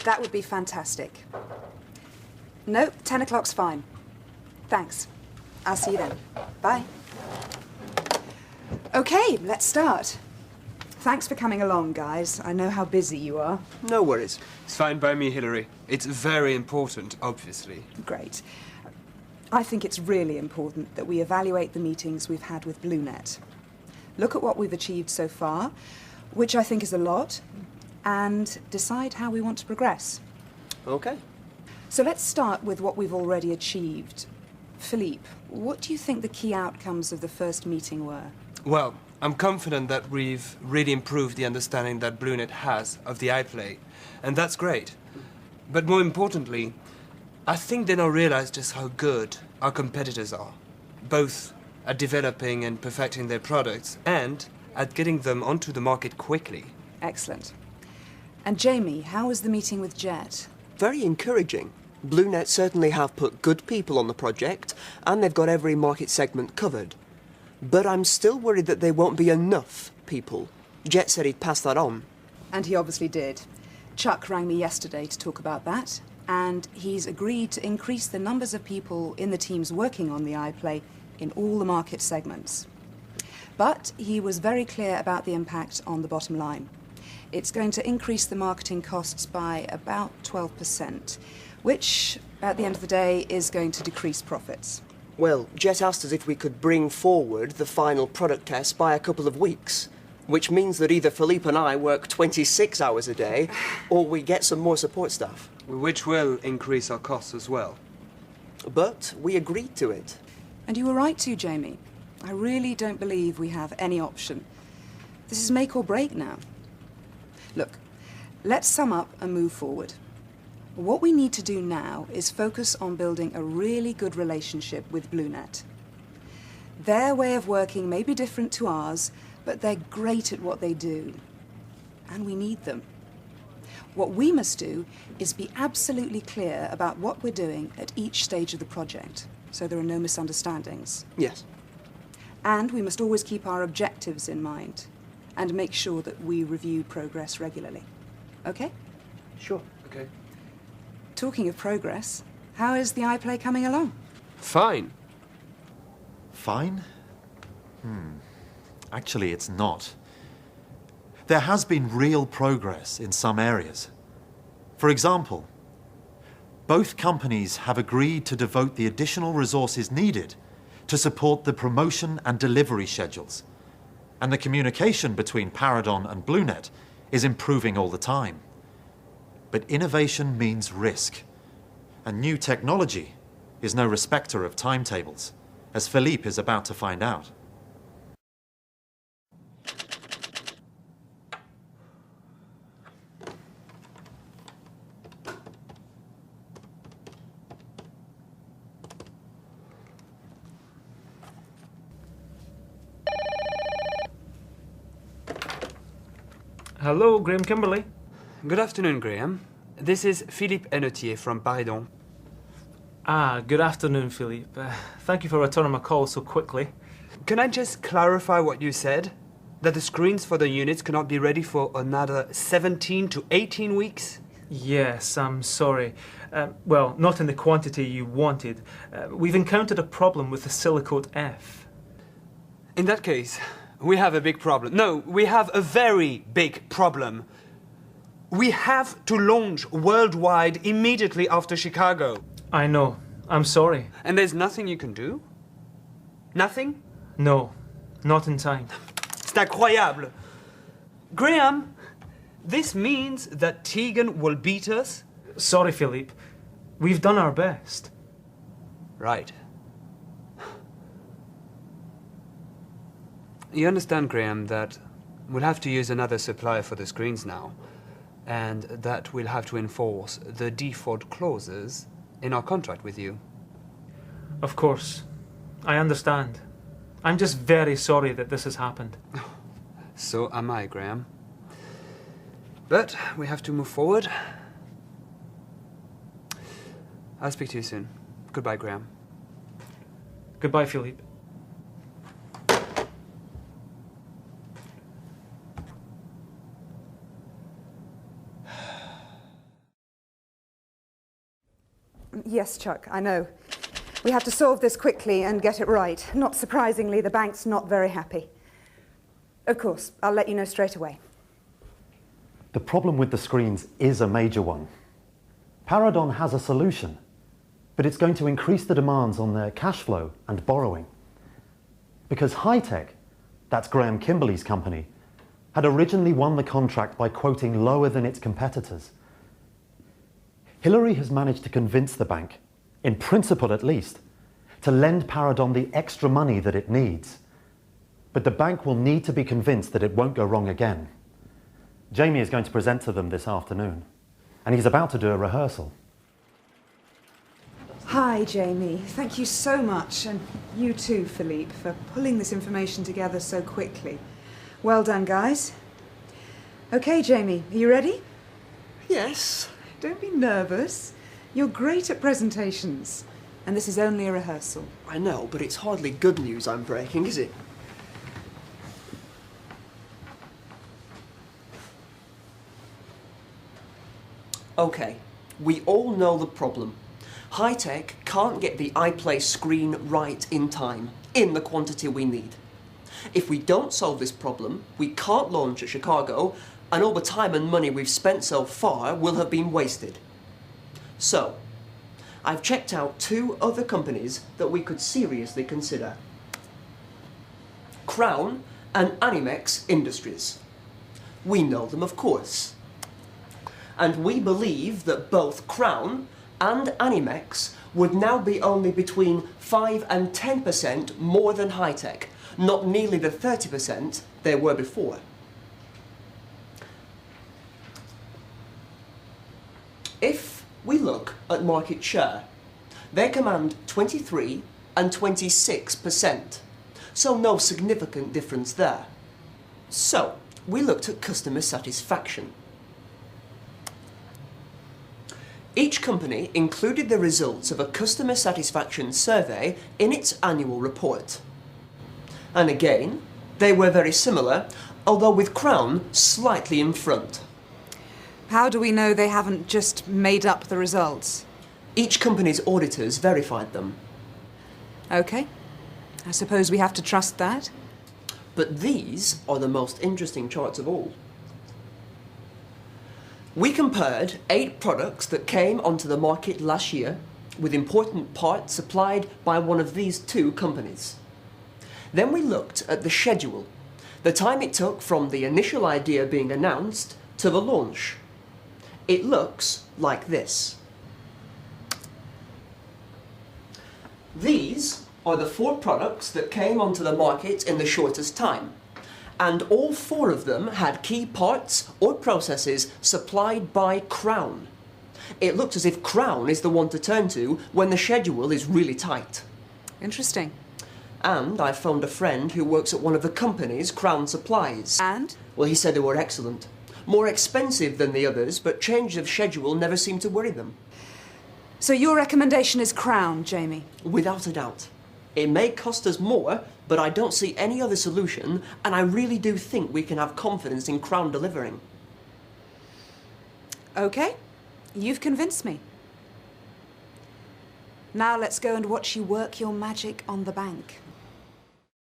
That would be fantastic. Nope, 10 o'clock's fine. Thanks. I'll see you then. Bye. Okay, let's start. Thanks for coming along, guys. I know how busy you are. No worries. It's fine by me, Hillary. It's very important, obviously. Great. I think it's really important that we evaluate the meetings we've had with BlueNet. Look at what we've achieved so far, which I think is a lot, and decide how we want to progress. Okay. So let's start with what we've already achieved. Philippe, what do you think the key outcomes of the first meeting were? Well, I'm confident that we've really improved the understanding that BlueNet has of the iPlay, and that's great. But more importantly, I think they now realize just how good our competitors are, both at developing and perfecting their products and at getting them onto the market quickly. Excellent. And Jamie, how was the meeting with Jet? Very encouraging. BlueNet certainly have put good people on the project, and they've got every market segment covered. But I'm still worried that there won't be enough people. Jet said he'd pass that on. And he obviously did. Chuck rang me yesterday to talk about that, and he's agreed to increase the numbers of people in the teams working on the iPlay in all the market segments. But he was very clear about the impact on the bottom line. It's going to increase the marketing costs by about 12%, which, at the end of the day, is going to decrease profits. Well, Jet asked us if we could bring forward the final product test by a couple of weeks, which means that either Philippe and I work 26 hours a day, or we get some more support staff. Which will increase our costs as well. But we agreed to it. And you were right too, Jamie. I really don't believe we have any option. This is make or break now. Look, let's sum up and move forward. What we need to do now is focus on building a really good relationship with BlueNet. Their way of working may be different to ours, but they're great at what they do. And we need them. What we must do is be absolutely clear about what we're doing at each stage of the project, so there are no misunderstandings. Yes. And we must always keep our objectives in mind, and make sure that we review progress regularly. Okay? Sure. Okay. Talking of progress, how is the iPlay coming along? Fine. Fine? Actually, it's not. There has been real progress in some areas. For example, both companies have agreed to devote the additional resources needed to support the promotion and delivery schedules. And the communication between Paradon and BlueNet is improving all the time. But innovation means risk. And new technology is no respecter of timetables, as Philippe is about to find out. Hello, Graham Kimberley. Good afternoon, Graham. This is Philippe Hennetier from Paradon. Good afternoon, Philippe. Thank you for returning my call so quickly. Can I just clarify what you said? That the screens for the units cannot be ready for another 17 to 18 weeks? Yes, I'm sorry. Well, not in the quantity you wanted. We've encountered a problem with the Silicote F. In that case, we have a big problem. No, we have a very big problem. We have to launch worldwide immediately after Chicago. I know. I'm sorry. And there's nothing you can do? Nothing? No, not in time. C'est incroyable. Graham, this means that Tegan will beat us? Sorry, Philippe. We've done our best. Right. You understand, Graham, that we'll have to use another supplier for the screens now, and that we'll have to enforce the default clauses in our contract with you. Of course. I understand. I'm just very sorry that this has happened. So am I, Graham. But we have to move forward. I'll speak to you soon. Goodbye, Graham. Goodbye, Philippe. yes, Chuck, I know. We have to solve this quickly and get it right. Not surprisingly, the bank's not very happy. Of course, I'll let you know straight away. The problem with the screens is a major one. Paradon has a solution, but it's going to increase the demands on their cash flow and borrowing. Because High-Tech, that's Graham Kimberley's company, had originally won the contract by quoting lower than its competitors. Hillary has managed to convince the bank, in principle at least, to lend Paradon the extra money that it needs. But the bank will need to be convinced that it won't go wrong again. Jamie is going to present to them this afternoon, and he's about to do a rehearsal. Hi, Jamie. Thank you so much, and you too, Philippe, for pulling this information together so quickly. Well done, guys. Okay, Jamie, are you ready? Yes. Don't be nervous. You're great at presentations, and this is only a rehearsal. I know, but it's hardly good news I'm breaking, is it? Okay, we all know the problem. High-Tech can't get the iPlay screen right in time, in the quantity we need. If we don't solve this problem, we can't launch at Chicago, and all the time and money we've spent so far will have been wasted. So, I've checked out 2 other companies that we could seriously consider. Crown and Animex Industries. We know them, of course. And we believe that both Crown and Animex would now be only between 5 and 10% more than High-Tech, not nearly the 30% they were before. If we look at market share, they command 23 and 26%, so no significant difference there. So, we looked at customer satisfaction. Each company included the results of a customer satisfaction survey in its annual report. And again, they were very similar, although with Crown slightly in front. How do we know they haven't just made up the results? Each company's auditors verified them. Okay. I suppose we have to trust that. But these are the most interesting charts of all. We compared 8 products that came onto the market last year with important parts supplied by one of these 2 companies. Then we looked at the schedule, the time it took from the initial idea being announced to the launch. It looks like this. These are the 4 products that came onto the market in the shortest time. And all 4 of them had key parts or processes supplied by Crown. It looks as if Crown is the one to turn to when the schedule is really tight. Interesting. And I phoned a friend who works at one of the companies Crown supplies. And? Well, he said they were excellent. More expensive than the others, but change of schedule never seemed to worry them. So your recommendation is Crown, Jamie? Without a doubt. It may cost us more, but I don't see any other solution, and I really do think we can have confidence in Crown delivering. Okay. You've convinced me. Now let's go and watch you work your magic on the bank.